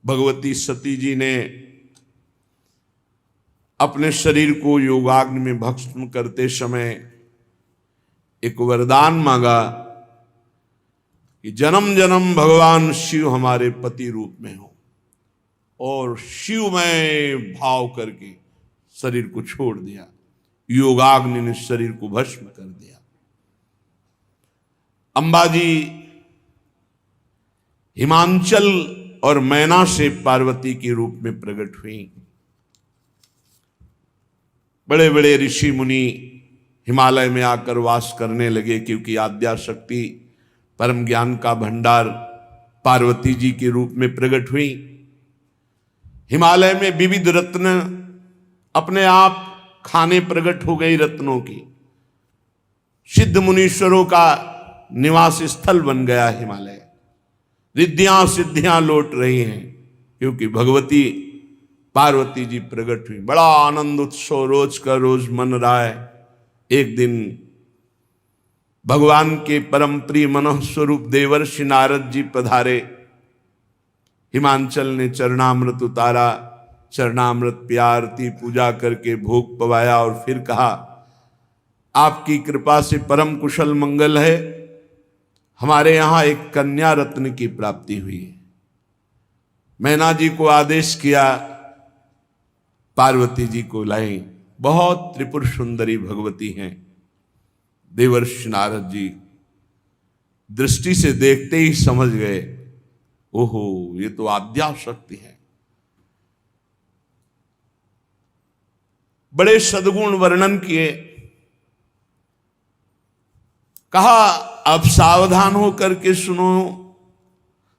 भगवती सती जी ने अपने शरीर को योगाग्नि में भस्म करते समय एक वरदान मांगा कि जन्म जन्म भगवान शिव हमारे पति रूप में हो, और शिवमय भाव करके शरीर को छोड़ दिया। योगाग्नि ने शरीर को भस्म कर दिया। अंबाजी हिमांचल और मैना से पार्वती के रूप में प्रकट हुई। बड़े बड़े ऋषि मुनि हिमालय में आकर वास करने लगे, क्योंकि आद्याशक्ति परम ज्ञान का भंडार पार्वती जी के रूप में प्रकट हुई। हिमालय में विविध रत्न अपने आप खाने प्रकट हो गई रत्नों की। सिद्ध मुनीश्वरों का निवास स्थल बन गया हिमालय। रिद्धियां सिद्धियां लौट रही हैं, क्योंकि भगवती पार्वती जी प्रकट हुई। बड़ा आनंद उत्सव रोज का रोज मन रहा है। एक दिन भगवान के परम प्रिय मनः स्वरूप देवर्षि नारद जी पधारे। हिमांचल ने चरणामृत उतारा, चरणामृत पिया, आरती पूजा करके भोग पवाया और फिर कहा, आपकी कृपा से परम कुशल मंगल है, हमारे यहां एक कन्या रत्न की प्राप्ति हुई है। मैना जी को आदेश किया, पार्वती जी को लाई। बहुत त्रिपुर सुंदरी भगवती हैं। देवर्षि नारद जी दृष्टि से देखते ही समझ गए, ओहो, ये तो आद्याशक्ति है। बड़े सद्गुण वर्णन किए। कहा, अब सावधान होकर के सुनो,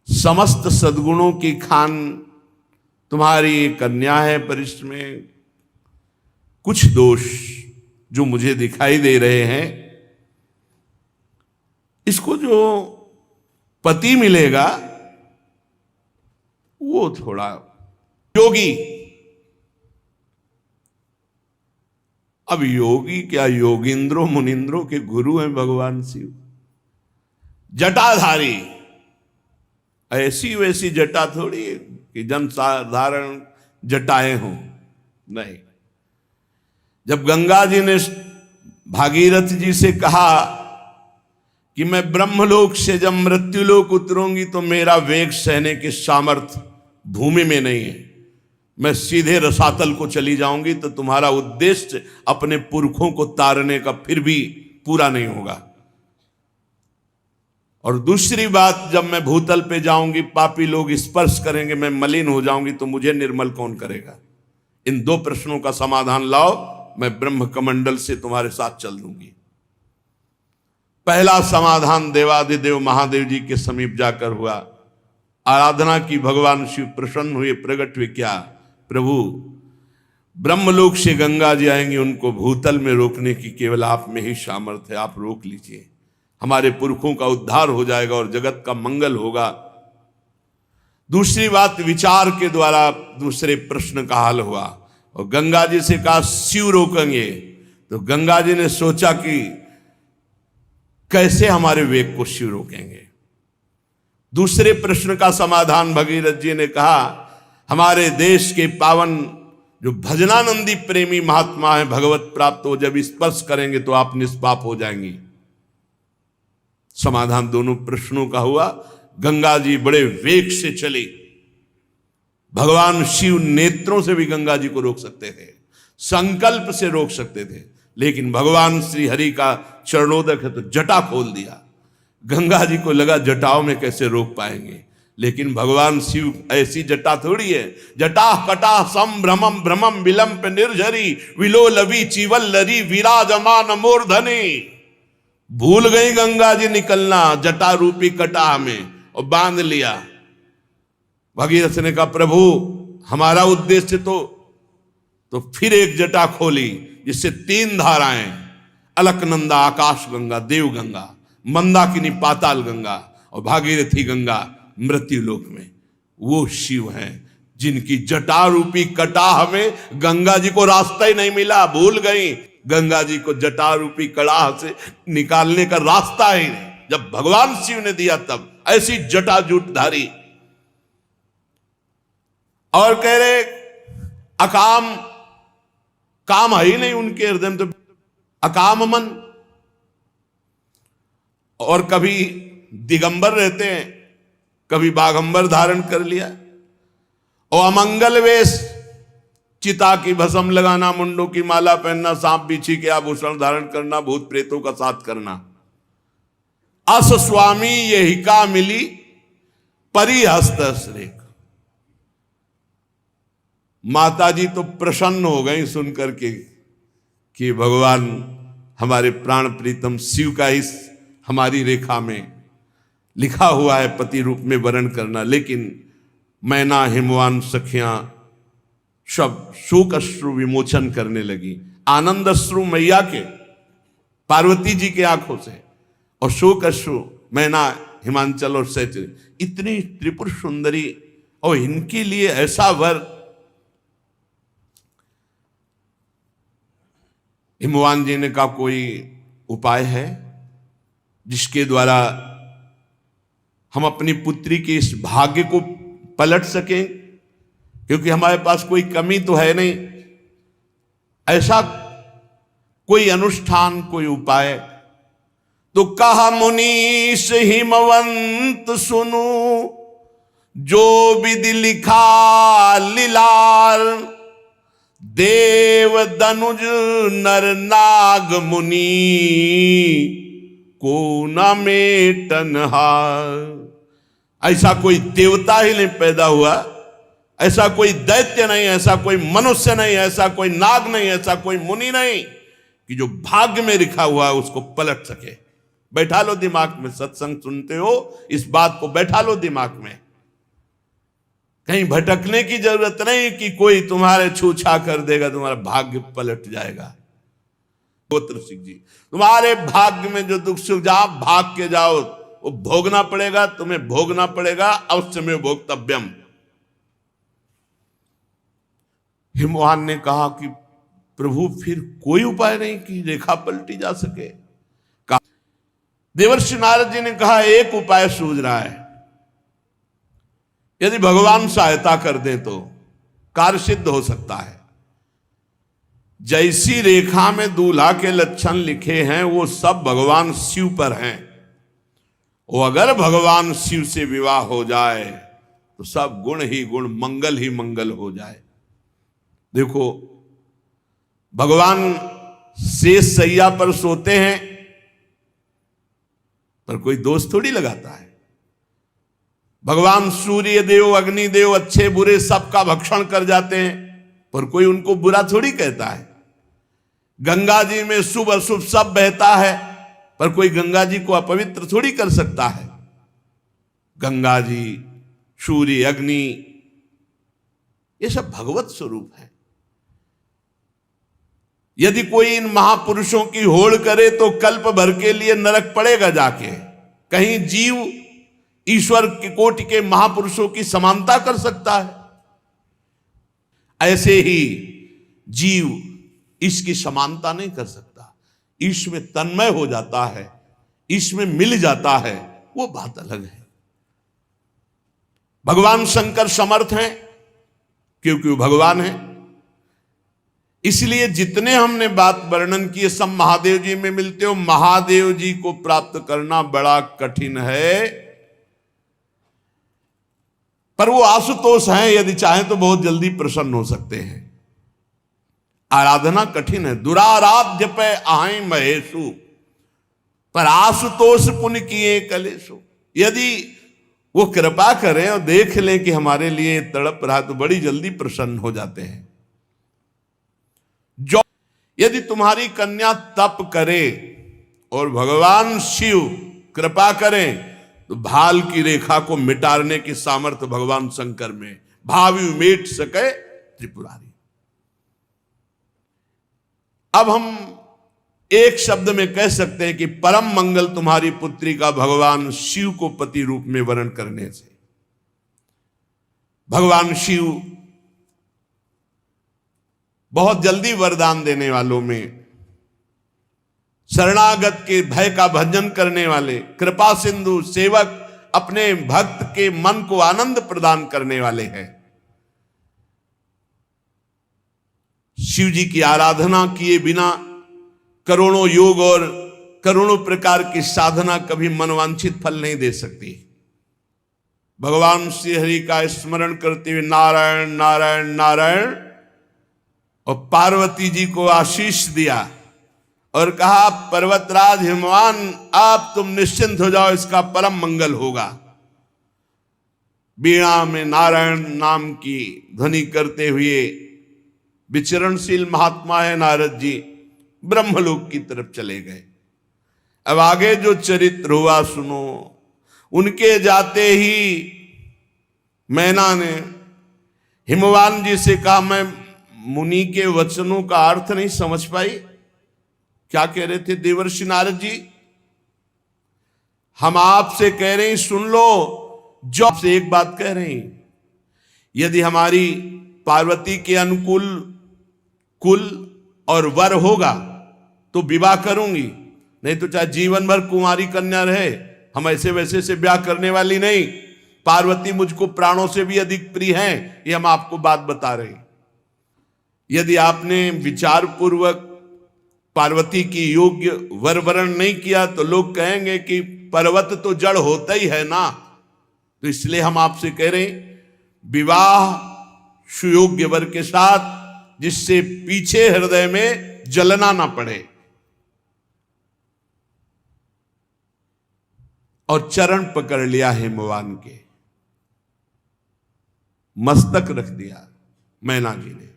समस्त सद्गुणों की खान तुम्हारी कन्या है, पर इसमें कुछ दोष जो मुझे दिखाई दे रहे हैं। इसको जो पति मिलेगा वो थोड़ा योगी। अब योगी क्या, योगिंद्रों मुनिंद्रों के गुरु हैं भगवान शिव। जटाधारी, ऐसी वैसी जटा थोड़ी कि जन साधारण जटाएं हों, नहीं। जब गंगा जी ने भागीरथ जी से कहा कि मैं ब्रह्मलोक से जब मृत्युलोक उतरूंगी तो मेरा वेग सहने के सामर्थ्य भूमि में नहीं है, मैं सीधे रसातल को चली जाऊंगी, तो तुम्हारा उद्देश्य अपने पुरखों को तारने का फिर भी पूरा नहीं होगा। और दूसरी बात, जब मैं भूतल पे जाऊंगी, पापी लोग स्पर्श करेंगे, मैं मलिन हो जाऊंगी, तो मुझे निर्मल कौन करेगा? इन दो प्रश्नों का समाधान लाओ, मैं ब्रह्म कमंडल से तुम्हारे साथ चल दूंगी। पहला समाधान देवादिदेव महादेव जी के समीप जाकर हुआ। आराधना की, भगवान शिव प्रसन्न हुए, प्रकट हुए। क्या? प्रभु, ब्रह्मलोक से गंगा जी आएंगे, उनको भूतल में रोकने की केवल आप में ही सामर्थ्य है, आप रोक लीजिए, हमारे पुरखों का उद्धार हो जाएगा और जगत का मंगल होगा। दूसरी बात, विचार के द्वारा दूसरे प्रश्न का हल हुआ, और गंगा जी से कहा शिव रोकेंगे, तो गंगा जी ने सोचा कि कैसे हमारे वेग को शिव रोकेंगे। दूसरे प्रश्न का समाधान भगीरथ जी ने कहा, हमारे देश के पावन जो भजनानंदी प्रेमी महात्मा है, भगवत प्राप्त हो, जब स्पर्श करेंगे तो आप निष्पाप हो जाएंगी। समाधान दोनों प्रश्नों का हुआ। गंगा जी बड़े वेग से चली। भगवान शिव नेत्रों से भी गंगा जी को रोक सकते थे, संकल्प से रोक सकते थे, लेकिन भगवान श्री हरि का चरणोदक है तो जटा खोल दिया। गंगा जी को लगा जटाओं में कैसे रोक पाएंगे, लेकिन भगवान शिव ऐसी जटा थोड़ी है। जटा कटा संभ्रमम भ्रमम विलंब निर्झरी विलोलवी चिवल्लरी विराजमान मूर्धनी। भूल गई गंगा जी निकलना जटा रूपी कटाह में, और बांध लिया। भगीरथ ने कहा, प्रभु हमारा उद्देश्य तो फिर एक जटा खोली, जिससे 3 धाराएं, अलकनंदा आकाश गंगा, देव गंगा, मंदाकिनी पाताल गंगा, और भागीरथी गंगा मृत्यु लोक में। वो शिव हैं जिनकी जटा रूपी कटाह में गंगा जी को रास्ता ही नहीं मिला। भूल गई, गंगा जी को जटा रूपी कड़ाह से निकालने का रास्ता ही नहीं। जब भगवान शिव ने दिया, तब ऐसी जटा जूटधारी और कह रहे अकाम, काम है ही नहीं उनके हृदय में, तो अकाम मन। और कभी दिगंबर रहते हैं, कभी बागंबर धारण कर लिया, और अमंगल वेश, चिता की भस्म लगाना, मुंडों की माला पहनना, सांप बिच्छी के आभूषण धारण करना, भूत प्रेतों का साथ करना। अस स्वामी यही का मिली परिहस्त श्रेख। माता जी तो प्रसन्न हो गई सुनकर के कि भगवान हमारे प्राण प्रीतम शिव का इस हमारी रेखा में लिखा हुआ है पति रूप में वर्ण करना। लेकिन मैना हिमवान सखियां सब शोक अश्रु विमोचन करने लगी। आनंद अश्रु मैया के, पार्वती जी के आंखों से, और शोक अश्रु मैना हिमांचल और सहचरी, इतनी त्रिपुर सुंदरी, और इनके लिए ऐसा वर। हिमवान जी ने कहा कोई उपाय है जिसके द्वारा हम अपनी पुत्री के इस भाग्य को पलट सकें, क्योंकि हमारे पास कोई कमी तो है नहीं। ऐसा कोई अनुष्ठान, कोई उपाय। तो कहा मुनीश हिमवंत सुनु, जो विधि लिखा लीलार, देव दनुज नर नाग मुनि, को न मेटनहार। ऐसा कोई देवता ही नहीं पैदा हुआ, ऐसा कोई दैत्य नहीं, ऐसा कोई मनुष्य नहीं, ऐसा कोई नाग नहीं, ऐसा कोई मुनि नहीं कि जो भाग्य में लिखा हुआ है उसको पलट सके। बैठा लो दिमाग में, सत्संग सुनते हो इस बात को बैठा लो दिमाग में। कहीं भटकने की जरूरत नहीं कि कोई तुम्हारे छूछा कर देगा, तुम्हारा भाग्य पलट जाएगा। गोत्र सिंह जी, तुम्हारे भाग्य में जो दुख सुख जहां भाग के जाओ वो भोगना पड़ेगा, तुम्हें भोगना पड़ेगा, अवश्य में भोक्तव्यम। हिमवान ने कहा कि प्रभु फिर कोई उपाय नहीं कि रेखा पलटी जा सके। देवर्षि नारद जी ने कहा एक उपाय सूझ रहा है, यदि भगवान सहायता कर दें तो कार्य सिद्ध हो सकता है। जैसी रेखा में दूल्हा के लक्षण लिखे हैं वो सब भगवान शिव पर हैं, वो अगर भगवान शिव से विवाह हो जाए तो सब गुण ही गुण, मंगल ही मंगल हो जाए। देखो भगवान शेष सैया पर सोते हैं पर कोई दोष थोड़ी लगाता है। भगवान सूर्य देव, अग्नि देव अच्छे बुरे सबका भक्षण कर जाते हैं पर कोई उनको बुरा थोड़ी कहता है। गंगा जी में शुभ अशुभ सब बहता है पर कोई गंगा जी को अपवित्र थोड़ी कर सकता है। गंगा जी, सूर्य, अग्नि, ये सब भगवत स्वरूप है। यदि कोई इन महापुरुषों की होड़ करे तो कल्प भर के लिए नरक पड़ेगा जाके। कहीं जीव ईश्वर की कोटि के महापुरुषों की समानता कर सकता है? ऐसे ही जीव इसकी समानता नहीं कर सकता। ईश में तन्मय हो जाता है, ईश में मिल जाता है, वो बात अलग है। भगवान शंकर समर्थ हैं क्योंकि वो भगवान है। इसलिए जितने हमने बात वर्णन किए सब महादेव जी में मिलते हो। महादेव जी को प्राप्त करना बड़ा कठिन है, पर वो आशुतोष हैं, यदि चाहें तो बहुत जल्दी प्रसन्न हो सकते हैं। आराधना कठिन है, दुराराध्य पे आए महेशु, पर आशुतोष पुण्य किए कलेशु। यदि वो कृपा करें और देख लें कि हमारे लिए तड़प रहा तो बड़ी जल्दी प्रसन्न हो जाते हैं। जो यदि तुम्हारी कन्या तप करे और भगवान शिव कृपा करें तो भाल की रेखा को मिटाने की सामर्थ्य भगवान शंकर में। भावी मेट सके त्रिपुरारी। अब हम एक शब्द में कह सकते हैं कि परम मंगल तुम्हारी पुत्री का भगवान शिव को पति रूप में वर्ण करने से। भगवान शिव बहुत जल्दी वरदान देने वालों में, शरणागत के भय का भंजन करने वाले, कृपा सिंधु सेवक, अपने भक्त के मन को आनंद प्रदान करने वाले हैं। शिव जी की आराधना किए बिना करोड़ों योग और करोड़ों प्रकार की साधना कभी मनवांछित फल नहीं दे सकती। भगवान श्री हरि का स्मरण करते हुए नारायण नारायण नारायण, और पार्वती जी को आशीष दिया और कहा पर्वतराज हिमवान आप तुम निश्चिंत हो जाओ, इसका परम मंगल होगा। वीणा में नारायण नाम की ध्वनि करते हुए विचरणशील महात्मा है नारद जी, ब्रह्मलोक की तरफ चले गए। अब आगे जो चरित्र हुआ सुनो। उनके जाते ही मैना ने हिमवान जी से कहा मैं मुनि के वचनों का अर्थ नहीं समझ पाई। क्या कह रहे थे देवर्षि नारद जी? हम आपसे कह रहे हैं सुन लो, जो आपसे एक बात कह रहे हैं, यदि हमारी पार्वती के अनुकूल कुल और वर होगा तो विवाह करूंगी, नहीं तो चाहे जीवन भर कुंवारी कन्या रहे, हम ऐसे वैसे से ब्याह करने वाली नहीं। पार्वती मुझको प्राणों से भी अधिक प्रिय हैं, ये हम आपको बात बता रहे हैं। यदि आपने विचार पूर्वक पार्वती की योग्य वर वरण नहीं किया तो लोग कहेंगे कि पर्वत तो जड़ होता ही है ना। तो इसलिए हम आपसे कह रहे हैं विवाह सुयोग्य वर के साथ, जिससे पीछे हृदय में जलना ना पड़े। और चरण पकड़ लिया हिमवान के, मस्तक रख दिया मैना जी ने।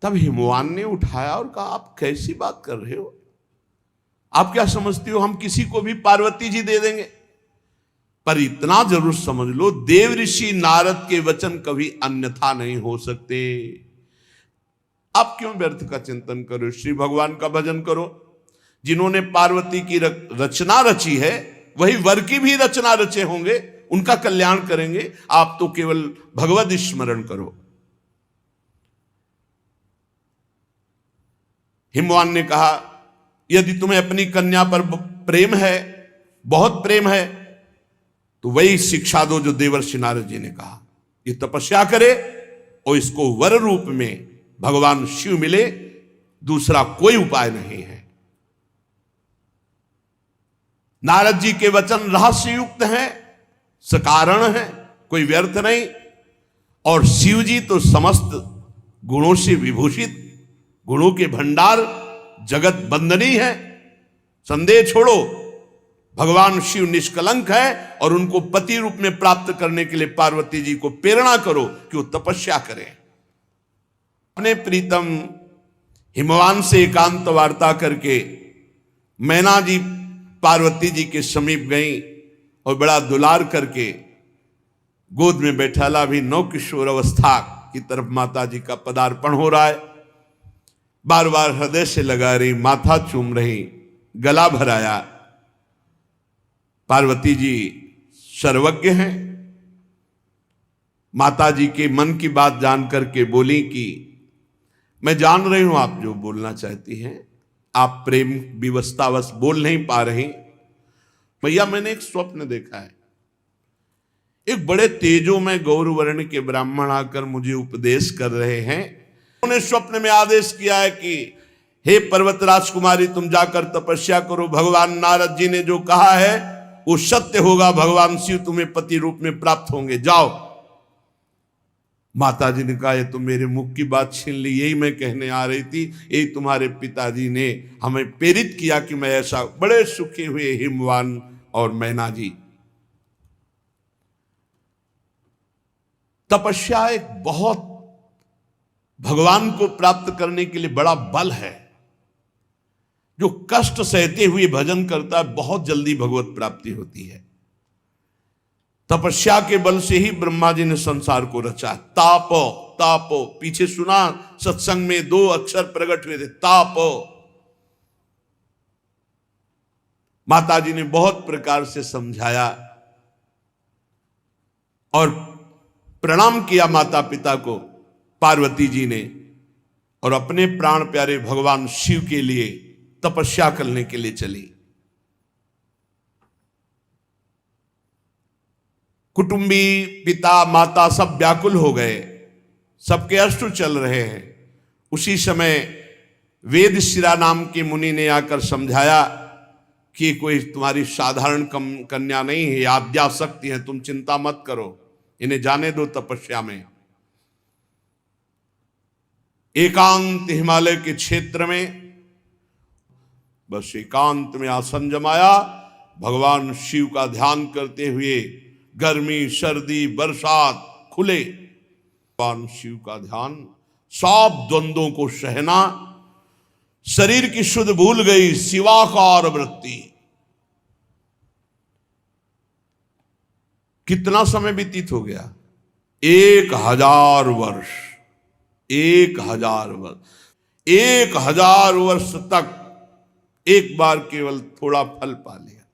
तब हिमवान ने उठाया और कहा आप कैसी बात कर रहे हो? आप क्या समझती हो हम किसी को भी पार्वती जी दे देंगे? पर इतना जरूर समझ लो, देव ऋषि नारद के वचन कभी अन्यथा नहीं हो सकते। आप क्यों व्यर्थ का चिंतन करो, श्री भगवान का भजन करो। जिन्होंने पार्वती की रचना रची है वही वर की भी रचना रचे होंगे, उनका कल्याण करेंगे। आप तो केवल भगवद स्मरण करो। हिमवान ने कहा यदि तुम्हें अपनी कन्या पर प्रेम है, बहुत प्रेम है, तो वही शिक्षा दो जो देवर्षि नारद जी ने कहा। ये तपस्या करे और इसको वर रूप में भगवान शिव मिले, दूसरा कोई उपाय नहीं है। नारद जी के वचन रहस्य युक्त हैं, सकारण है, कोई व्यर्थ नहीं। और शिव जी तो समस्त गुणों से विभूषित, गुणों के भंडार, जगत बंदनी है। संदेह छोड़ो, भगवान शिव निष्कलंक है और उनको पति रूप में प्राप्त करने के लिए पार्वती जी को प्रेरणा करो कि वो तपस्या करें। अपने प्रीतम हिमवान से एकांत वार्ता करके मैना जी पार्वती जी के समीप गई और बड़ा दुलार करके गोद में बैठाला। भी नौ किशोर अवस्था की तरफ माता जी का पदार्पण हो रहा है। बार बार हृदय से लगा रही, माथा चूम रही, गला भराया। पार्वती जी सर्वज्ञ हैं। माता जी के मन की बात जान करके बोली कि मैं जान रही हूं आप जो बोलना चाहती हैं, आप प्रेम विवशतावश बोल नहीं पा रही। भैया मैंने एक स्वप्न देखा है, एक बड़े तेजो में गौरवर्ण के ब्राह्मण आकर मुझे उपदेश कर रहे हैं। उन्होंने स्वप्न में आदेश किया है कि हे पर्वत राजकुमारी तुम जाकर तपस्या करो, भगवान नारद जी ने जो कहा है वो सत्य होगा, भगवान शिव तुम्हें पति रूप में प्राप्त होंगे, जाओ। माता जी ने कहा ये तो मेरे मुख की बात छीन ली, यही मैं कहने आ रही थी, यही तुम्हारे पिताजी ने हमें प्रेरित किया कि मैं ऐसा। बड़े सुखी हुए हिमवान और मैना जी। तपस्या एक बहुत भगवान को प्राप्त करने के लिए बड़ा बल है। जो कष्ट सहते हुए भजन करता है बहुत जल्दी भगवत प्राप्ति होती है। तपस्या के बल से ही ब्रह्मा जी ने संसार को रचा। तापो तापो, पीछे सुना सत्संग में 2 अक्षर प्रकट हुए थे, तापो। माता जी ने बहुत प्रकार से समझाया और प्रणाम किया माता पिता को पार्वती जी ने, और अपने प्राण प्यारे भगवान शिव के लिए तपस्या करने के लिए चली। कुटुंबी पिता माता सब व्याकुल हो गए, सबके अश्रु चल रहे हैं। उसी समय वेदशिरा नाम के मुनि ने आकर समझाया कि कोई तुम्हारी साधारण कन्या नहीं है, आद्याशक्ति है, तुम चिंता मत करो, इन्हें जाने दो तपस्या में। एकांत हिमालय के क्षेत्र में बस एकांत में आसन जमाया, भगवान शिव का ध्यान करते हुए गर्मी सर्दी बरसात खुले, भगवान शिव का ध्यान, सब द्वंद्वों को सहना, शरीर की शुद्ध भूल गई, शिवाकार वृत्ति। कितना समय व्यतीत हो गया? 1000 वर्ष। 1000 वर्ष, 1000 वर्ष तक एक बार केवल थोड़ा फल पा लिया।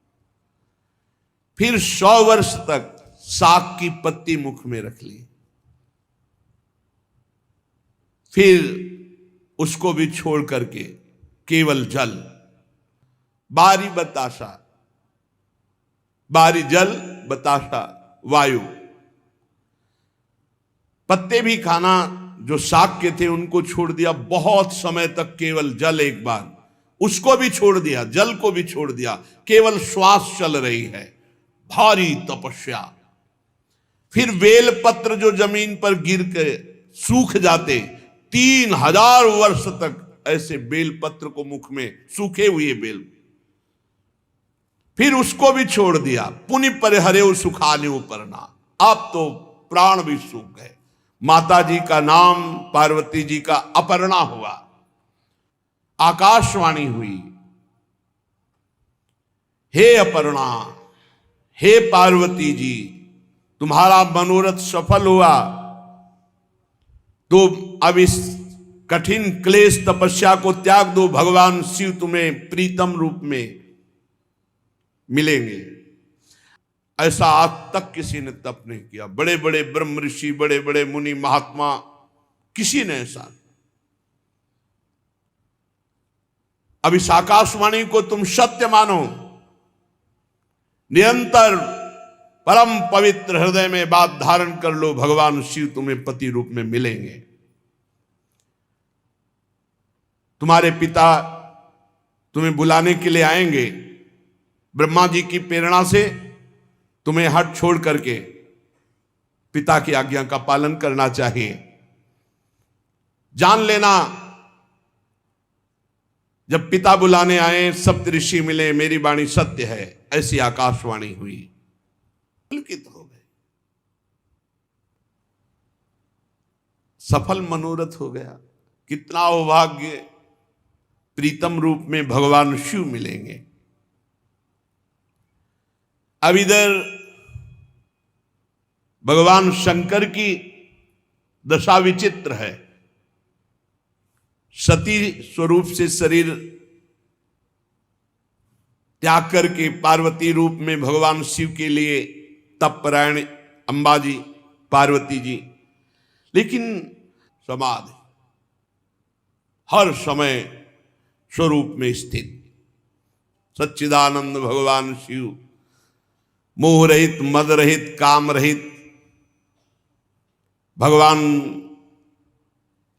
फिर 100 वर्ष तक साग की पत्ती मुख में रख ली, फिर उसको भी छोड़ करके केवल जल, बारी बतासा, बारी जल बतासा वायु। पत्ते भी खाना जो साग के थे उनको छोड़ दिया, बहुत समय तक केवल जल, एक बार उसको भी छोड़ दिया, जल को भी छोड़ दिया, केवल श्वास चल रही है, भारी तपस्या। फिर बेल पत्र जो जमीन पर गिर के सूख जाते, 3000 वर्ष तक ऐसे बेल पत्र को मुख में, सूखे हुए बेल, फिर उसको भी छोड़ दिया। पुनि परिहरे सुखाने उपरना, अब तो प्राण भी सूख गए। माता जी का नाम पार्वती जी का अपर्णा हुआ। आकाशवाणी हुई, हे अपर्णा, हे पार्वती जी, तुम्हारा मनोरथ सफल हुआ, तो अब इस कठिन क्लेश तपस्या को त्याग दो, भगवान शिव तुम्हें प्रीतम रूप में मिलेंगे। ऐसा आज तक किसी ने तप नहीं किया। बड़े बड़े ब्रह्म ऋषि, बड़े बड़े मुनि महात्मा, किसी ने ऐसा। अब इस आकाशवाणी को तुम सत्य मानो, निरंतर परम पवित्र हृदय में बात धारण कर लो, भगवान शिव तुम्हें पति रूप में मिलेंगे। तुम्हारे पिता तुम्हें बुलाने के लिए आएंगे, ब्रह्मा जी की प्रेरणा से तुम्हें हट छोड़ करके पिता की आज्ञा का पालन करना चाहिए। जान लेना, जब पिता बुलाने आए, सप्तऋषि मिले, मेरी वाणी सत्य है, ऐसी आकाशवाणी हुई, पुलकित हो गए, सफल मनोरथ हो गया। कितना सौभाग्य, प्रीतम रूप में भगवान शिव मिलेंगे। अब इधर भगवान शंकर की दशा विचित्र है। सती स्वरूप से शरीर त्याग करके पार्वती रूप में भगवान शिव के लिए तपपरायण अंबा जी, पार्वती जी, लेकिन समाधि हर समय स्वरूप में स्थित सच्चिदानंद भगवान शिव, मोह रहित, मद रहित, काम रहित, भगवान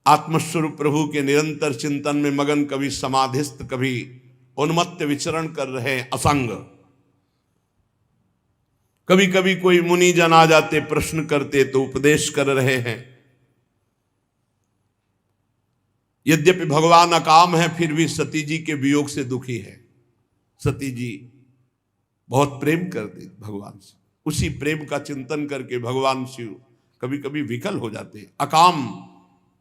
आत्मस्वरूप प्रभु के निरंतर चिंतन में मगन, कभी समाधिस्थ, कभी उन्मत्त विचरण कर रहे, असंग। कभी कभी कोई मुनि जन आ जाते, प्रश्न करते तो उपदेश कर रहे हैं। यद्यपि भगवान अकाम है, फिर भी सती जी के वियोग से दुखी है। सती जी बहुत प्रेम करते भगवान से, उसी प्रेम का चिंतन करके भगवान शिव कभी कभी विकल हो जाते। अकाम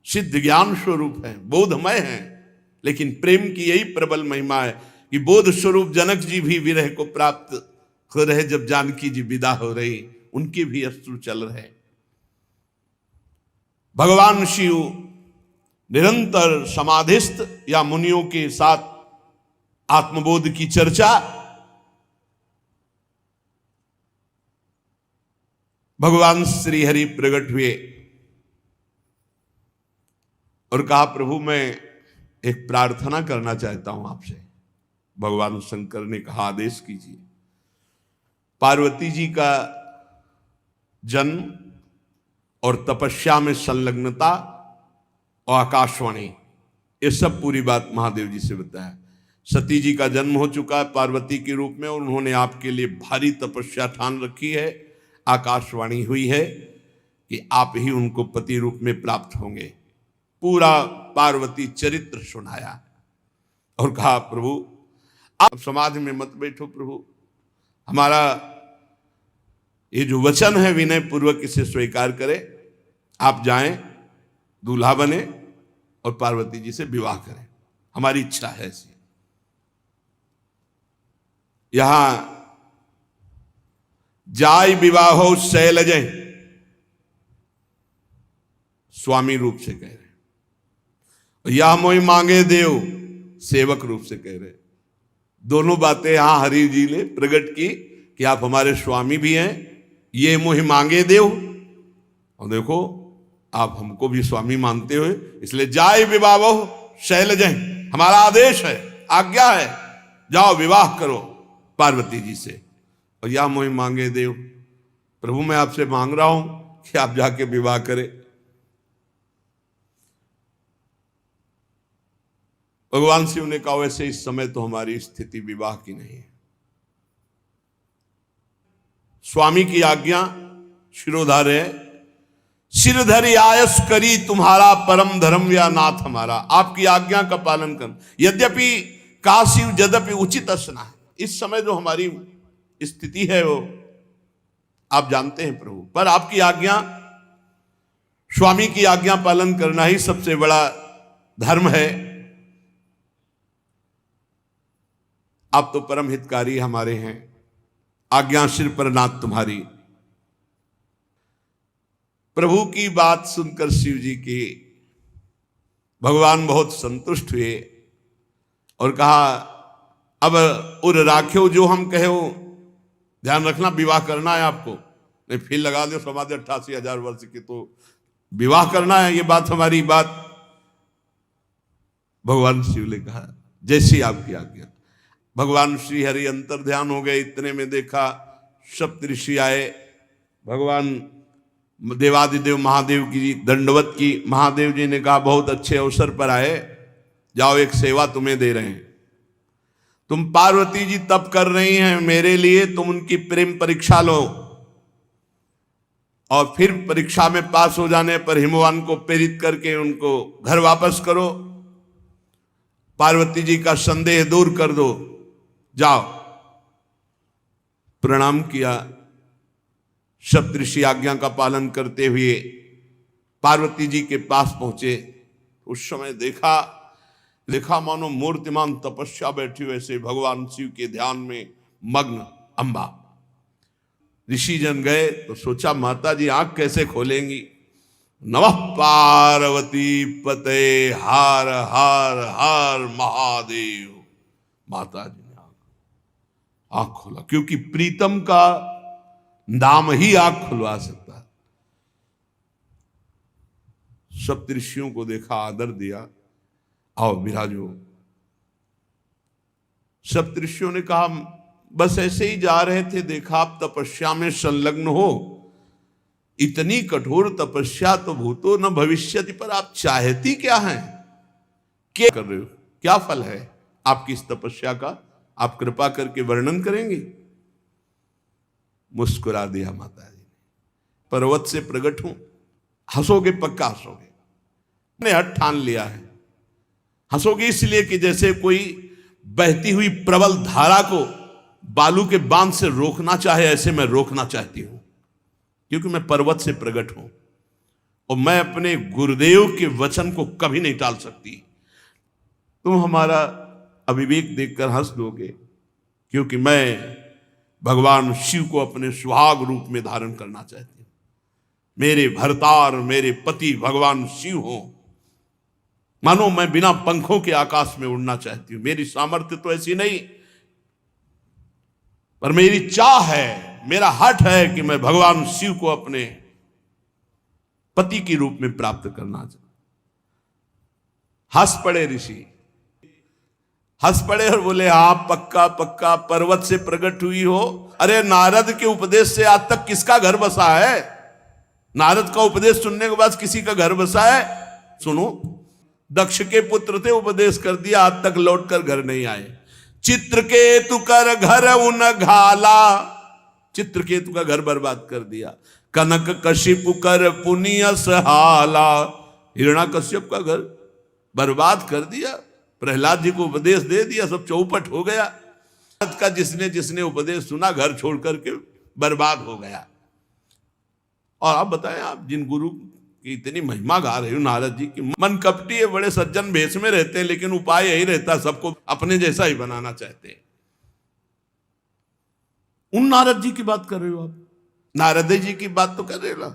सिद्ध ज्ञान स्वरूप है, बोधमय है, लेकिन प्रेम की यही प्रबल महिमा है कि बोध स्वरूप जनक जी भी विरह को प्राप्त हो रहे। जब जानकी जी विदा हो रही, उनके भी अश्रु चल रहे। भगवान शिव निरंतर समाधिस्थ या मुनियों के साथ आत्मबोध की चर्चा। भगवान श्री हरि प्रकट हुए और कहा, प्रभु मैं एक प्रार्थना करना चाहता हूं आपसे। भगवान शंकर ने कहा, आदेश कीजिए। पार्वती जी का जन्म और तपस्या में संलग्नता और आकाशवाणी ये सब पूरी बात महादेव जी से बताया। सती जी का जन्म हो चुका है पार्वती के रूप में, और उन्होंने आपके लिए भारी तपस्या ठान रखी है। आकाशवाणी हुई है कि आप ही उनको पति रूप में प्राप्त होंगे। पूरा पार्वती चरित्र सुनाया और कहा प्रभु आप समाधि में मत बैठो, प्रभु हमारा ये जो वचन है विनय पूर्वक इसे स्वीकार करें, आप जाएं दूल्हा बने और पार्वती जी से विवाह करें, हमारी इच्छा है ऐसी। यहां जाय विवाहो शैलजय स्वामी रूप से कह रहे, या मोहि मांगे देव सेवक रूप से कह रहे। दोनों बातें यहां हरि जी ने प्रकट की कि आप हमारे स्वामी भी हैं, ये मोहि मांगे देव, और देखो आप हमको भी स्वामी मानते हो, इसलिए जाय विवाहो शैलजय हमारा आदेश है, आज्ञा है, जाओ विवाह करो पार्वती जी से। और या मोहि मांगे देव, प्रभु मैं आपसे मांग रहा हूं कि आप जाके विवाह करें। भगवान शिव ने कहा वैसे इस समय तो हमारी स्थिति विवाह की नहीं है। स्वामी की आज्ञा शिरोधार्य है, सिरधरि आयस करी तुम्हारा परम धर्म या नाथ हमारा। आपकी आज्ञा का पालन कर, यद्यपि काशी यद्यपि उचित असना है, इस समय जो हमारी स्थिति है वो आप जानते हैं प्रभु, पर आपकी आज्ञा, स्वामी की आज्ञा पालन करना ही सबसे बड़ा धर्म है। आप तो परम हितकारी हमारे हैं, आज्ञा सिर पर नाथ तुम्हारी। प्रभु की बात सुनकर शिव जी की भगवान बहुत संतुष्ट हुए और कहा अब उर राख्यो जो हम कहे हो, ध्यान रखना विवाह करना है आपको, नहीं फिर लगा दो समाधि 88,000 वर्ष की, तो विवाह करना है, ये बात हमारी बात। भगवान शिव ने कहा जैसी आपकी आज्ञा। भगवान श्री हरि अंतर ध्यान हो गए, इतने में देखा सप्तऋषि आए, भगवान देवादिदेव महादेव की दंडवत की। महादेव जी ने कहा बहुत अच्छे अवसर पर आए, जाओ एक सेवा तुम्हें दे रहे हैं। तुम पार्वती जी तप कर रही हैं मेरे लिए, तुम उनकी प्रेम परीक्षा लो और फिर परीक्षा में पास हो जाने पर हिमवान को प्रेरित करके उनको घर वापस करो, पार्वती जी का संदेह दूर कर दो, जाओ। प्रणाम किया, सप्तऋषि आज्ञा का पालन करते हुए पार्वती जी के पास पहुंचे। उस समय देखा मानो मूर्तिमान तपस्या बैठी वैसे भगवान शिव के ध्यान में मग्न अंबा। ऋषि जन गए तो सोचा माता जी आंख कैसे खोलेंगी। नमः पार्वती पते हार हार हार महादेव। माता जी ने आंख खोला, क्योंकि प्रीतम का नाम ही आंख खुलवा सकता है। सप्तऋषियों को देखा, आदर दिया, आओ विराजो। सप्तऋषियों ने कहा बस ऐसे ही जा रहे थे, देखा आप तपस्या में संलग्न हो, इतनी कठोर तपस्या तो भूतो न भविष्यति, पर आप चाहती क्या हैं, क्या कर रहे हो, क्या फल है आपकी इस तपस्या का, आप कृपा करके वर्णन करेंगे। मुस्कुरा दिया माता जी ने, पर्वत से प्रकट हूं, हंसोगे पक्का हंसोगे, मैंने हठ ठान लिया है। हंसोगे इसलिए कि जैसे कोई बहती हुई प्रबल धारा को बालू के बांध से रोकना चाहे, ऐसे मैं रोकना चाहती हूं, क्योंकि मैं पर्वत से प्रकट हूं और मैं अपने गुरुदेव के वचन को कभी नहीं टाल सकती। तुम हमारा अविवेक देखकर हंस दोगे, क्योंकि मैं भगवान शिव को अपने सुहाग रूप में धारण करना चाहती हूं। मेरे भरतार, मेरे पति भगवान शिव हो, मानो मैं बिना पंखों के आकाश में उड़ना चाहती हूं। मेरी सामर्थ्य तो ऐसी नहीं, पर मेरी चाह है, मेरा हठ है कि मैं भगवान शिव को अपने पति के रूप में प्राप्त करना चाहता। हंस पड़े ऋषि, हंस पड़े और बोले हाँ पक्का पक्का, पर्वत से प्रकट हुई हो। अरे नारद के उपदेश से आज तक किसका घर बसा है? नारद का उपदेश सुनने के बाद किसी का घर बसा है? सुनो, दक्ष के पुत्र थे, उपदेश कर दिया, आज तक लौट कर घर नहीं आए। चित्रकेतु कर घर उन घाला, चित्रकेतु का घर बर्बाद कर दिया। कनक कशिपु कर पुनिय सहाला, हिरण्याकश्यप का घर बर्बाद कर दिया। प्रहलाद जी को उपदेश दे दिया, सब चौपट हो गया। का जिसने जिसने उपदेश सुना घर छोड़ करके बर्बाद हो गया। और आप बताएं, आप जिन गुरु की इतनी महिमा गा रहे हो नारद जी की, मन कपटी है, बड़े सज्जन भेष में रहते हैं, लेकिन उपाय यही रहता, सबको अपने जैसा ही बनाना चाहते हैं। उन नारद जी की बात कर रहे हो आप, नारद जी की बात तो कर रहे हो।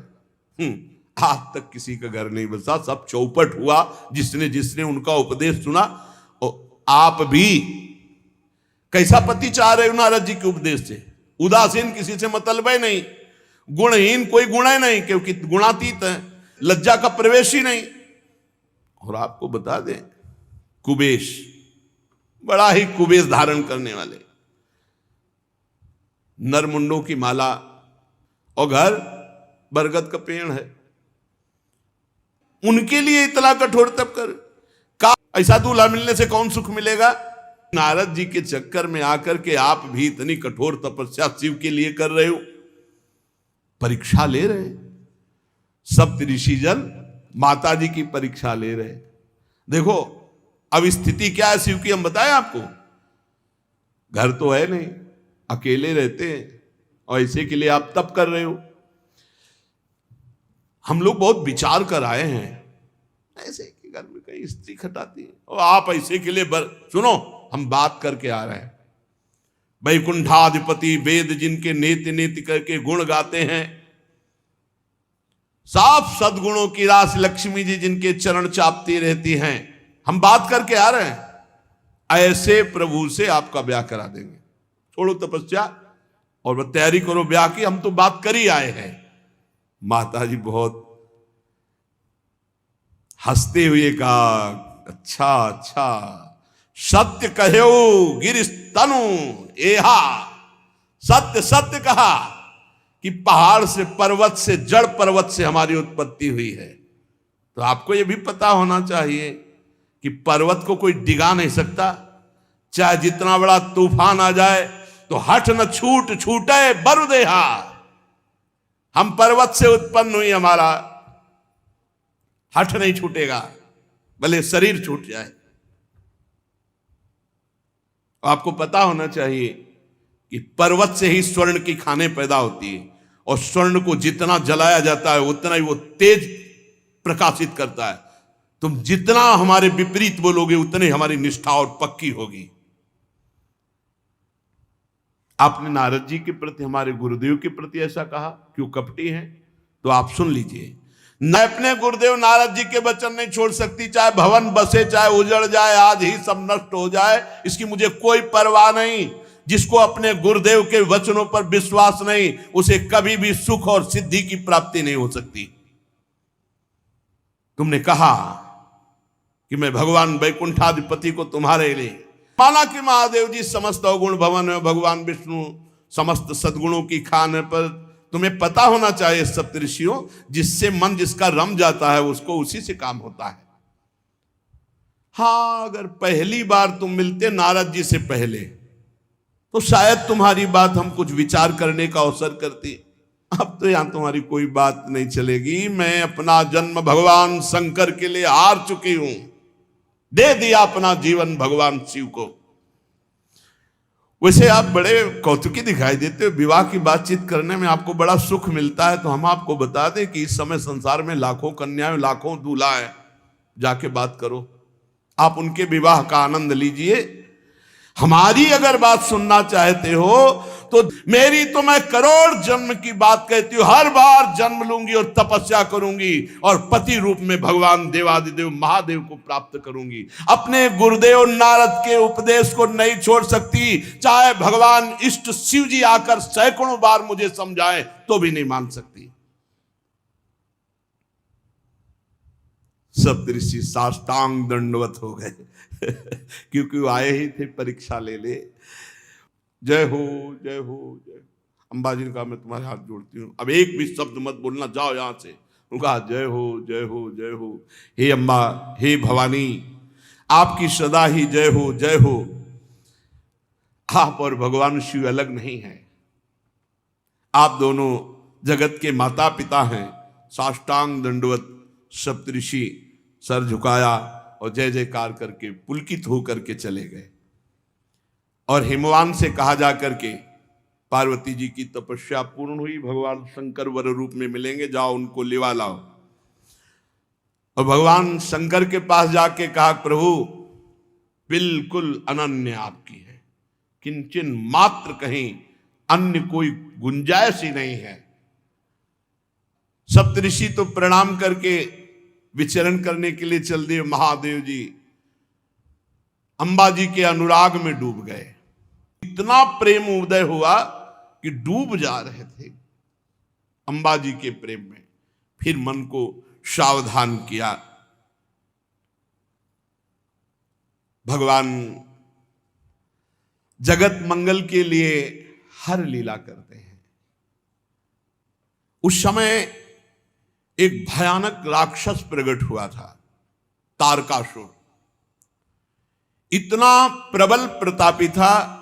आज तक किसी का घर नहीं बसा, सब चौपट हुआ जिसने जिसने उनका उपदेश सुना। और आप भी कैसा पति चाह रहे हो नारद जी के उपदेश से? उदासीन, किसी से मतलब ही नहीं, गुणहीन, कोई गुण ही नहीं, क्योंकि गुणातीत है, लज्जा का प्रवेश ही नहीं। और आपको बता दें, कुबेश, बड़ा ही कुबेश धारण करने वाले, नरमुंडों की माला, और घर बरगद का पेड़ है, उनके लिए इतना कठोर तप कर का ऐसा दूल्हा मिलने से कौन सुख मिलेगा? नारद जी के चक्कर में आकर के आप भी इतनी कठोर तपस्या शिव के लिए कर रहे हो, परीक्षा ले रहे। सप्त ऋषिजन माता जी की परीक्षा ले रहे। देखो अब स्थिति क्या है शिव की, हम बताएं आपको। घर तो है नहीं, अकेले रहते हैं, और इसी के लिए आप तप कर रहे हो। हम लोग बहुत विचार कर आए हैं, ऐसे कि घर में कहीं स्त्री खटाती है, और आप ऐसे के लिए सुनो, हम बात करके आ रहे हैं। वैकुंठाधिपति वेद जिनके नेति नेति करके गुण गाते हैं, साफ सद्गुणों की रास लक्ष्मी जी जिनके चरण चापती रहती हैं, हम बात करके आ रहे हैं। ऐसे प्रभु से आपका ब्याह करा देंगे। छोड़ो तपस्या और तैयारी करो ब्याह की, हम तो बात कर ही आए हैं। माता जी बहुत हंसते हुए कहा, अच्छा अच्छा, सत्य कहो गिरिश तनु एहा, सत्य सत्य कहा कि पहाड़ से, पर्वत से, जड़ पर्वत से हमारी उत्पत्ति हुई है। तो आपको यह भी पता होना चाहिए कि पर्वत को कोई डिगा नहीं सकता, चाहे जितना बड़ा तूफान आ जाए, तो हठ न छूट छूटे बरुदेहा। हम पर्वत से उत्पन्न हुई, हमारा हठ नहीं छूटेगा, भले शरीर छूट जाए। आपको पता होना चाहिए कि पर्वत से ही स्वर्ण की खानें पैदा होती है, और स्वर्ण को जितना जलाया जाता है उतना ही वो तेज प्रकाशित करता है। तुम जितना हमारे विपरीत बोलोगे उतनी हमारी निष्ठा और पक्की होगी। आपने नारद जी के प्रति, हमारे गुरुदेव के प्रति ऐसा कहा, क्यों कपटी हैं? तो आप सुन लीजिए, मैं अपने गुरुदेव नारद जी के वचन नहीं छोड़ सकती, चाहे भवन बसे, चाहे उजड़ जाए, आज ही सब नष्ट हो जाए, इसकी मुझे कोई परवाह नहीं। जिसको अपने गुरुदेव के वचनों पर विश्वास नहीं, उसे कभी भी सुख और सिद्धि की प्राप्ति नहीं हो सकती। तुमने कहा कि मैं भगवान वैकुंठाधिपति को तुम्हारे लिए, माना कि महादेव जी समस्त अवगुण भवन में, भगवान विष्णु समस्त सद्गुणों की खान पर, तुम्हें पता होना चाहिए सप्तऋषियों, जिससे मन जिसका रम जाता है उसको उसी से काम होता है। हाँ, अगर पहली बार तुम मिलते नारद जी से पहले, तो शायद तुम्हारी बात हम कुछ विचार करने का अवसर करती। अब तो यहां तुम्हारी कोई बात नहीं चलेगी। मैं अपना जन्म भगवान शंकर के लिए हार चुकी हूं, दे दिया अपना जीवन भगवान शिव को। वैसे आप बड़े कौतुकी दिखाई देते हो, विवाह की बातचीत करने में आपको बड़ा सुख मिलता है। तो हम आपको बता दें कि इस समय संसार में लाखों कन्याएं, लाखों दूल्हा है, जाके बात करो, आप उनके विवाह का आनंद लीजिए। हमारी अगर बात सुनना चाहते हो तो मेरी तो मैं करोड़ जन्म की बात कहती हूं, हर बार जन्म लूंगी और तपस्या करूंगी और पति रूप में भगवान देवादिदेव महादेव को प्राप्त करूंगी। अपने गुरुदेव नारद के उपदेश को नहीं छोड़ सकती, चाहे भगवान इष्ट शिव जी आकर सैकड़ों बार मुझे समझाएं तो भी नहीं मान सकती। सब ऋषि साष्टांग दंडवत हो गए क्योंकि वो आए ही थे परीक्षा ले ले। जय हो जय हो जय। अंबाजी ने कहा मैं तुम्हारे हाथ जोड़ती हूं, अब एक भी शब्द मत बोलना, जाओ यहां से, उनका जय हो जय हो जय हो, हे अम्बा हे भवानी आपकी सदा ही जय हो जय हो। आप और भगवान शिव अलग नहीं हैं, आप दोनों जगत के माता पिता हैं। साष्टांग दंडवत सप्तऋषि सर झुकाया और जय जयकार करके पुलकित होकर के चले गए। और हिमवान से कहा जा करके पार्वती जी की तपस्या पूर्ण हुई, भगवान शंकर वर रूप में मिलेंगे, जाओ उनको लिवा लाओ। और भगवान शंकर के पास जाके कहा प्रभु बिल्कुल अनन्य आपकी है, किंचन मात्र कहीं अन्य कोई गुंजाइश ही नहीं है। सप्तऋषि तो प्रणाम करके विचरण करने के लिए चल दिए, महादेव जी अंबा जी के अनुराग में डूब गए। इतना प्रेम उदय हुआ कि डूब जा रहे थे अंबा जी के प्रेम में। फिर मन को सावधान किया। भगवान जगत मंगल के लिए हर लीला करते हैं। उस समय एक भयानक राक्षस प्रकट हुआ था, तारकासुर। इतना प्रबल प्रतापी था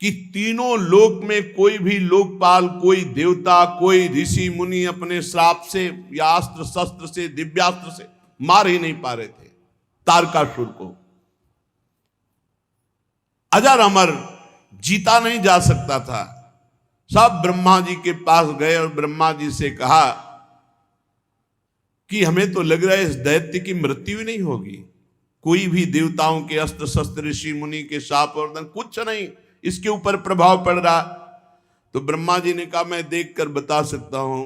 कि तीनों लोक में कोई भी लोकपाल, कोई देवता, कोई ऋषि मुनि अपने श्राप से या अस्त्र शस्त्र से, दिव्यास्त्र से मार ही नहीं पा रहे थे तारकासुर को। अजर अमर जीता नहीं जा सकता था। सब ब्रह्मा जी के पास गए और ब्रह्मा जी से कहा कि हमें तो लग रहा है इस दैत्य की मृत्यु ही नहीं होगी, कोई भी देवताओं के अस्त्र शस्त्र, ऋषि मुनि के शाप और कुछ नहीं इसके ऊपर प्रभाव पड़ रहा। तो ब्रह्मा जी ने कहा मैं देखकर बता सकता हूं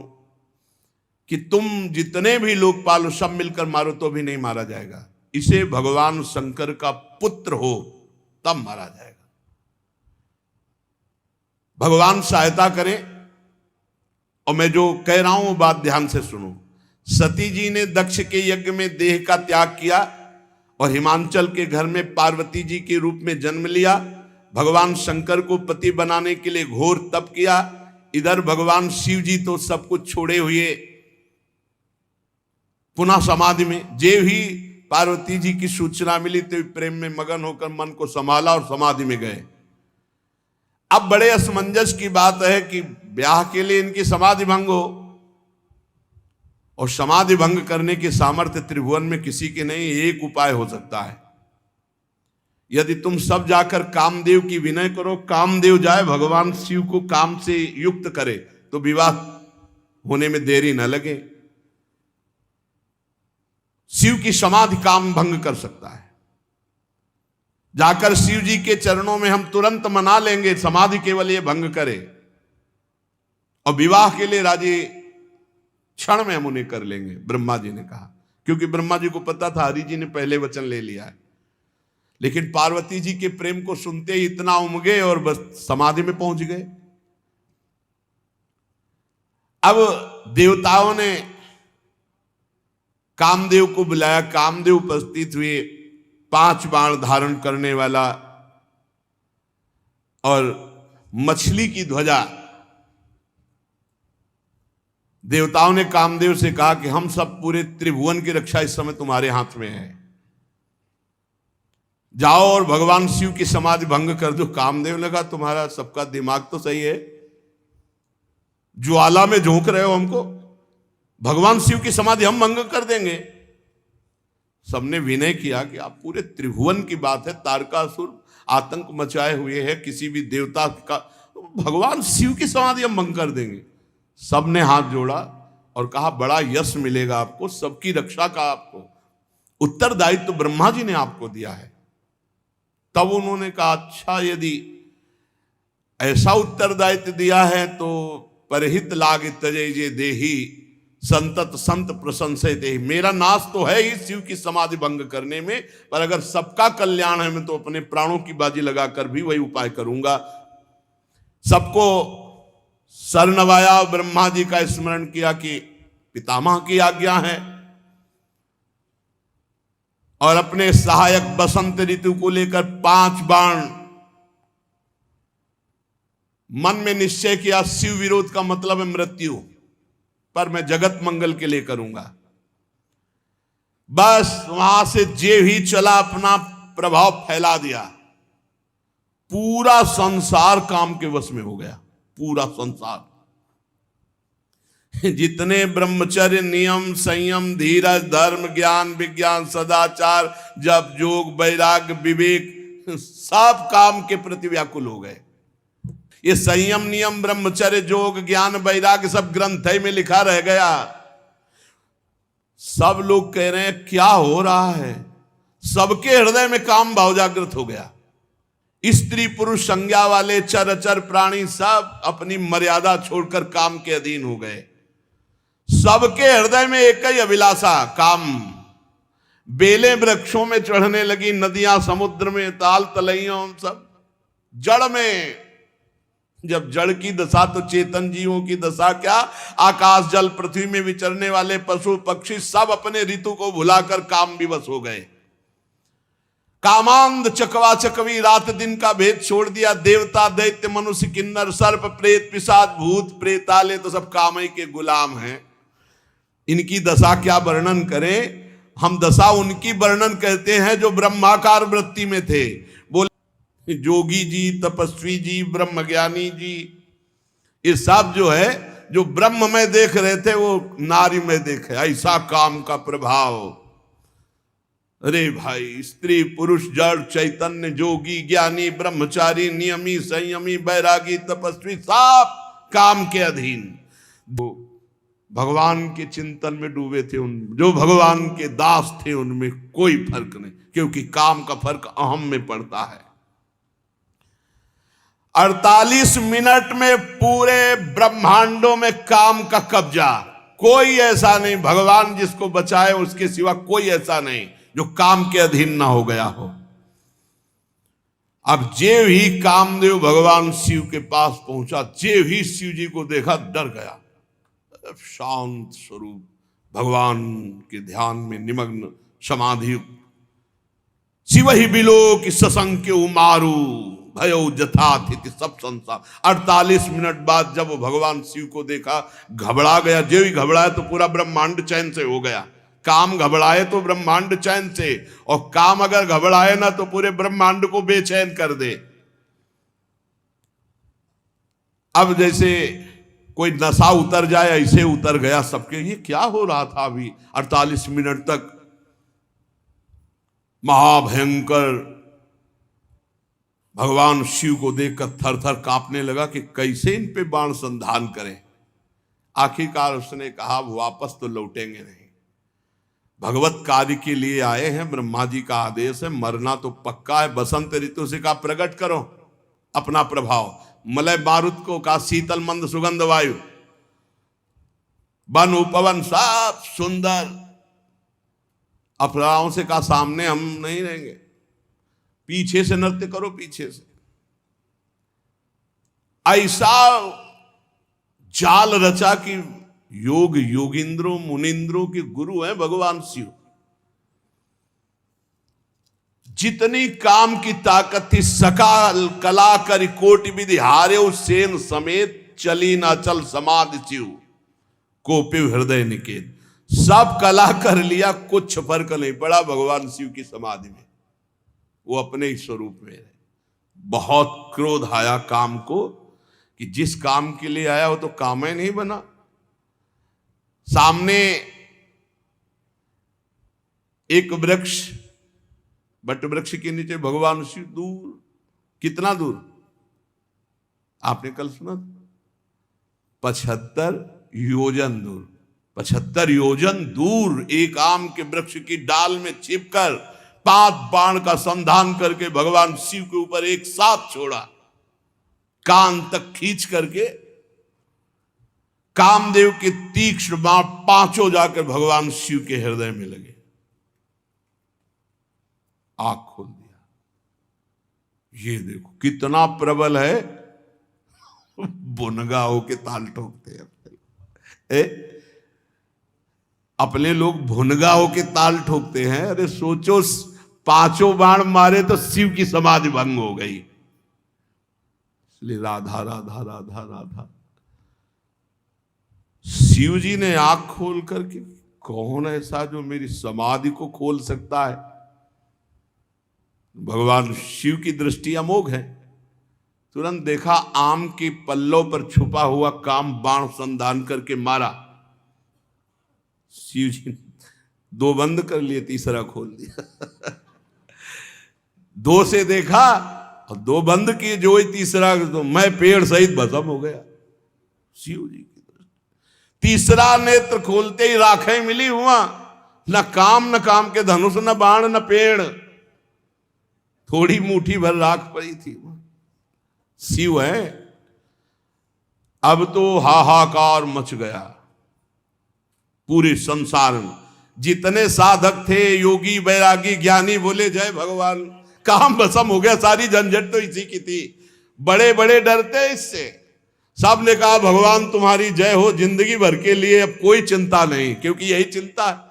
कि तुम जितने भी लोकपाल सब मिलकर मारो तो भी नहीं मारा जाएगा, इसे भगवान शंकर का पुत्र हो तब मारा जाएगा। भगवान सहायता करें। और मैं जो कह रहा हूं वो बात ध्यान से सुनो। सती जी ने दक्ष के यज्ञ में देह का त्याग किया और हिमांचल के घर में पार्वती जी के रूप में जन्म लिया। भगवान शंकर को पति बनाने के लिए घोर तप किया। इधर भगवान शिव जी तो सब कुछ छोड़े हुए पुनः समाधि में। जे भी पार्वती जी की सूचना मिली तो प्रेम में मगन होकर मन को संभाला और समाधि में गए। अब बड़े असमंजस की बात है कि ब्याह के लिए इनकी समाधि भंग हो, और समाधि भंग करने की सामर्थ्य त्रिभुवन में किसी के नहीं। एक उपाय हो सकता है, यदि तुम सब जाकर कामदेव की विनय करो, कामदेव जाए भगवान शिव को काम से युक्त करे तो विवाह होने में देरी न लगे। शिव की समाधि काम भंग कर सकता है। जाकर शिव जी के चरणों में हम तुरंत मना लेंगे, समाधि केवल ये भंग करे, और विवाह के लिए राजी क्षण में हम उन्हें कर लेंगे, ब्रह्मा जी ने कहा। क्योंकि ब्रह्मा जी को पता था हरि जी ने पहले वचन ले लिया है। लेकिन पार्वती जी के प्रेम को सुनते ही इतना उमगे और बस समाधि में पहुंच गए। अब देवताओं ने कामदेव को बुलाया। कामदेव उपस्थित हुए, 5 बाण धारण करने वाला और मछली की ध्वजा। देवताओं ने कामदेव से कहा कि हम सब पूरे त्रिभुवन की रक्षा इस समय तुम्हारे हाथ में है, जाओ और भगवान शिव की समाधि भंग कर दो। कामदेव लगा तुम्हारा सबका दिमाग तो सही है, ज्वाला में झोंक रहे हो हमको, भगवान शिव की समाधि हम भंग कर देंगे। सबने विनय किया कि आप पूरे त्रिभुवन की बात है, तारकासुर आतंक मचाए हुए है, किसी भी देवता का, भगवान शिव की समाधि हम भंग कर देंगे। सबने हाथ जोड़ा और कहा बड़ा यश मिलेगा आपको, सबकी रक्षा का आपको उत्तरदायित्व तो ब्रह्मा जी ने आपको दिया है। तब उन्होंने कहा अच्छा यदि ऐसा उत्तरदायित्व दिया है तो परहित लाग तजय जे देही संतत संत प्रशंसय देही। मेरा नाश तो है ही शिव की समाधि भंग करने में, पर अगर सबका कल्याण है मैं तो अपने प्राणों की बाजी लगाकर भी वही उपाय करूंगा। सबको सर नवाया, ब्रह्मा जी का स्मरण किया कि पितामह की आज्ञा है, और अपने सहायक बसंत ऋतु को लेकर 5 बाण। मन में निश्चय किया शिव विरोध का मतलब है मृत्यु, पर मैं जगत मंगल के लिए करूंगा। बस वहां से जे ही चला, अपना प्रभाव फैला दिया, पूरा संसार काम के वश में हो गया, पूरा संसार। जितने ब्रह्मचर्य, नियम, संयम, धीरज, धर्म, ज्ञान, विज्ञान, सदाचार, जप, योग, वैराग्य, विवेक, सब काम के प्रति व्याकुल हो गए। ये संयम, नियम, ब्रह्मचर्य, योग, ज्ञान, वैराग्य सब ग्रंथ में लिखा रह गया। सब लोग कह रहे हैं क्या हो रहा है, सबके हृदय में काम भाव जागृत हो गया। स्त्री पुरुष संज्ञा वाले चर अचर प्राणी सब अपनी मर्यादा छोड़कर काम के अधीन हो गए। सबके हृदय में एक ही अभिलाषा, काम। बेलें वृक्षों में चढ़ने लगी, नदियां समुद्र में, ताल तलैयों सब जड़ में। जब जड़ की दशा तो चेतन जीवों की दशा क्या, आकाश जल पृथ्वी में विचरने वाले पशु पक्षी सब अपने ऋतु को भुलाकर काम विवश हो गए। कामांध चकवा चकवी, रात दिन का भेद छोड़ दिया। देवता, दैत्य, मनुष्य, किन्नर, सर्प, प्रेत, पिशाच, भूत, प्रेताले तो सब काम ही के गुलाम हैं। इनकी दशा क्या वर्णन करें। हम दशा उनकी वर्णन करते हैं जो ब्रह्माकार वृत्ति में थे। बोले जोगी जी, तपस्वी जी, ब्रह्मज्ञानी जी, ये सब जो है जो ब्रह्म में देख रहे थे वो नारी में देखे, ऐसा काम का प्रभाव। अरे भाई, स्त्री पुरुष जड़ चैतन्य, जोगी ज्ञानी, ब्रह्मचारी, नियमी, संयमी, बैरागी, तपस्वी, सब काम के अधीन। भगवान के चिंतन में डूबे थे। उन जो भगवान के दास थे उनमें कोई फर्क नहीं, क्योंकि काम का फर्क अहम में पड़ता है। 48 मिनट में पूरे ब्रह्मांडों में काम का कब्जा। कोई ऐसा नहीं, भगवान जिसको बचाए उसके सिवा कोई ऐसा नहीं जो काम के अधीन ना हो गया हो। अब जेव ही कामदेव भगवान शिव के पास पहुंचा, जेव ही शिव जी को देखा डर गया। शांत स्वरूप भगवान के ध्यान में निमग्न समाधि। शिव ही बिलो की सशंक उमारू भयो जथाथिति सब संसार। 48 मिनट बाद जब वो भगवान शिव को देखा, घबरा गया। जो ही घबराया तो पूरा ब्रह्मांड चैन से हो गया। काम घबराए तो ब्रह्मांड चैन से, और काम अगर घबराए ना तो पूरे ब्रह्मांड को बेचैन कर दे। अब जैसे कोई नशा उतर जाए ऐसे उतर गया सबके। ये क्या हो रहा था अभी 48 मिनट तक। महाभयंकर भगवान शिव को देखकर थर थर कांपने लगा कि कैसे इन पे बाण संधान करें। आखिरकार उसने कहा वापस तो लौटेंगे नहीं, भगवत कार्य के लिए आए हैं, ब्रह्मा जी का आदेश है, मरना तो पक्का है। बसंत ऋतु से कहा प्रकट करो अपना प्रभाव। मलय मारुत को कहा शीतल मंद सुगंध वायु, वन उपवन सब सुंदर। अप्सराओं से कहा सामने हम नहीं रहेंगे, पीछे से नृत्य करो, पीछे से। ऐसा जाल रचा कि योग योगिंद्रों मुनिंद्रों के गुरु हैं भगवान शिव। जितनी काम की ताकत थी, सकाल कला कर कोटि विधि हारे सेन समेत, चली ना चल समाधि शिव कोपि हृदय निकेत। सब कला कर लिया, कुछ फर्क नहीं पड़ा भगवान शिव की समाधि में। वो अपने ही स्वरूप में है। बहुत क्रोध आया काम को कि जिस काम के लिए आया वो तो काम ही नहीं बना। सामने एक वृक्ष, बट वृक्ष के नीचे भगवान शिव दूर, कितना दूर आपने कल सुना, 75 योजन दूर। 75 योजन दूर एक आम के वृक्ष की डाल में छिपकर 5 बाण का संधान करके भगवान शिव के ऊपर एक साथ छोड़ा, कान तक खींच करके। कामदेव के तीक्ष्ण बाण 5 जाकर भगवान शिव के हृदय में लगे। आंख खोल दिया, ये देखो कितना प्रबल है। बुनगा होके ताल ठोकते हैं अपने लोग, भुनगा होके ताल ठोकते हैं। अरे सोचो 5 बाण मारे तो शिव की समाधि भंग हो गई। इसलिए राधा राधा राधा राधा शिव जी ने आंख खोल करके, कौन ऐसा जो मेरी समाधि को खोल सकता है? भगवान शिव की दृष्टि अमोघ है। तुरंत देखा, आम के पल्लों पर छुपा हुआ काम बाण संधान करके मारा। शिव जी ने 2 बंद कर लिए, तीसरा खोल दिया। 2 से देखा और 2 बंद किए, जो ही तीसरा, तो मैं पेड़ सहित भस्म हो गया। शिव जी की दृष्टि। तीसरा नेत्र खोलते ही राखें मिली हुआ, न काम के धनुष, न बाण, न पेड़, थोड़ी मुट्ठी भर राख पड़ी थी। शिव है। अब तो हाहाकार मच गया पूरे संसार में। जितने साधक थे, योगी, बैरागी, ज्ञानी, बोले जय भगवान, काम भस्म हो गया। सारी झंझट तो इसी की थी। बड़े बड़े डरते इससे। सब ने कहा भगवान तुम्हारी जय हो, जिंदगी भर के लिए अब कोई चिंता नहीं, क्योंकि यही चिंता है।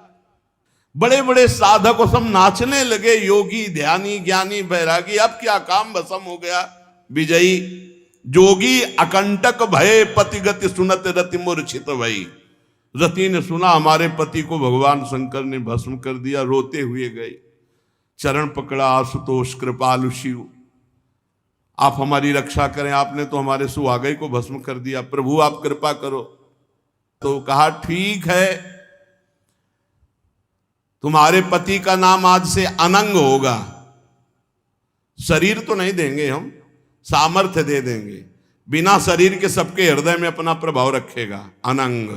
बड़े बड़े साधक सब नाचने लगे, योगी, ध्यानी, ज्ञानी, बैरागी। अब क्या, काम भस्म हो गया। विजयी जोगी अकंटक भय, पति गति सुनत रति मूर्छित भई। रति ने सुना हमारे पति को भगवान शंकर ने भस्म कर दिया, रोते हुए गए, चरण पकड़ा, आशुतोष कृपालु शिव, आप हमारी रक्षा करें, आपने तो हमारे सुहागई को भस्म कर दिया, प्रभु आप कृपा करो। तो कहा ठीक है, तुम्हारे पति का नाम आज से अनंग होगा। शरीर तो नहीं देंगे हम, सामर्थ्य दे देंगे, बिना शरीर के सबके हृदय में अपना प्रभाव रखेगा। अनंग,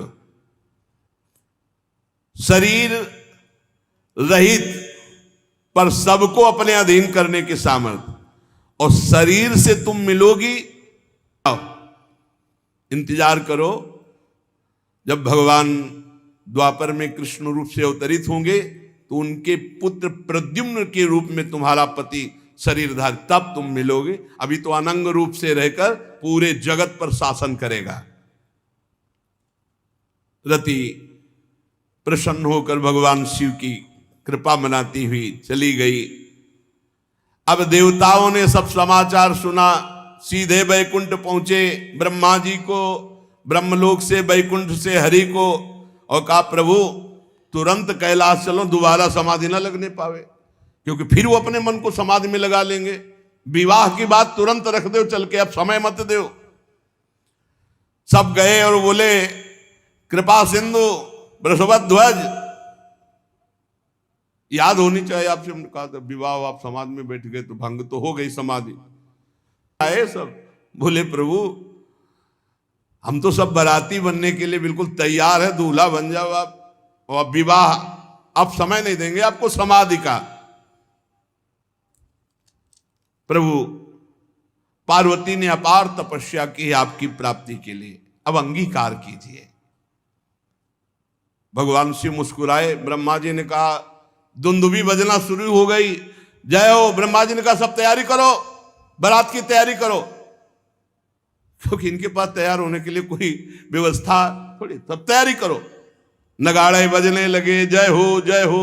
शरीर रहित पर सबको अपने अधीन करने की सामर्थ्य। और शरीर से तुम मिलोगी, इंतजार करो, जब भगवान द्वापर में कृष्ण रूप से अवतरित होंगे तो उनके पुत्र प्रद्युम्न के रूप में तुम्हारा पति शरीरधारी, तब तुम मिलोगे। अभी तो अनंग रूप से रहकर पूरे जगत पर शासन करेगा। रति प्रसन्न होकर भगवान शिव की कृपा मनाती हुई चली गई। अब देवताओं ने सब समाचार सुना, सीधे बैकुंठ पहुंचे। ब्रह्मा जी को ब्रह्मलोक से, बैकुंठ से हरि को, और कहा प्रभु तुरंत कैलाश चलो, दोबारा समाधि न लगने पावे, क्योंकि फिर वो अपने मन को समाधि में लगा लेंगे। विवाह की बात तुरंत रख दो चल के, अब समय मत दो। सब गए और बोले कृपा सिंधु वृषभध्वज, याद होनी चाहिए आपसे। हमने कहा था विवाह, आप समाधि में बैठ गए तो भंग तो हो गई समाधि। आए सब, बोले प्रभु हम तो सब बाराती बनने के लिए बिल्कुल तैयार है, दूल्हा बन जाओ आप, और विवाह अब समय नहीं देंगे आपको समाधि का। प्रभु पार्वती ने अपार तपस्या की आपकी प्राप्ति के लिए, अब अंगीकार कीजिए। भगवान शिव मुस्कुराए। ब्रह्मा जी ने कहा, दुंदुभी बजना शुरू हो गई, जय हो। ब्रह्मा जी ने कहा सब तैयारी करो, बारात की तैयारी करो, क्योंकि इनके पास तैयार होने के लिए कोई व्यवस्था थोड़ी, सब तैयारी करो। नगाड़े बजने लगे, जय हो जय हो।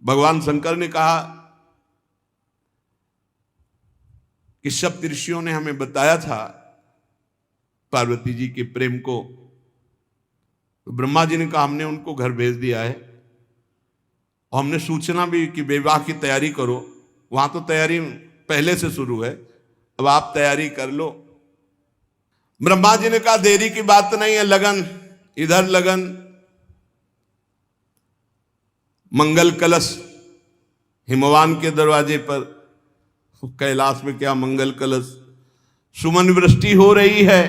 भगवान शंकर ने कहा कि सप्तऋषियों ने हमें बताया था पार्वती जी के प्रेम को, तो ब्रह्मा जी ने कहा हमने उनको घर भेज दिया है, और हमने सूचना भी कि विवाह की तैयारी करो। वहां तो तैयारी पहले से शुरू है, अब आप तैयारी कर लो। ब्रह्मा जी ने कहा देरी की बात नहीं है, लगन, इधर लगन। मंगल कलश हिमवान के दरवाजे पर, कैलाश में क्या मंगल कलश, सुमन वृष्टि हो रही है।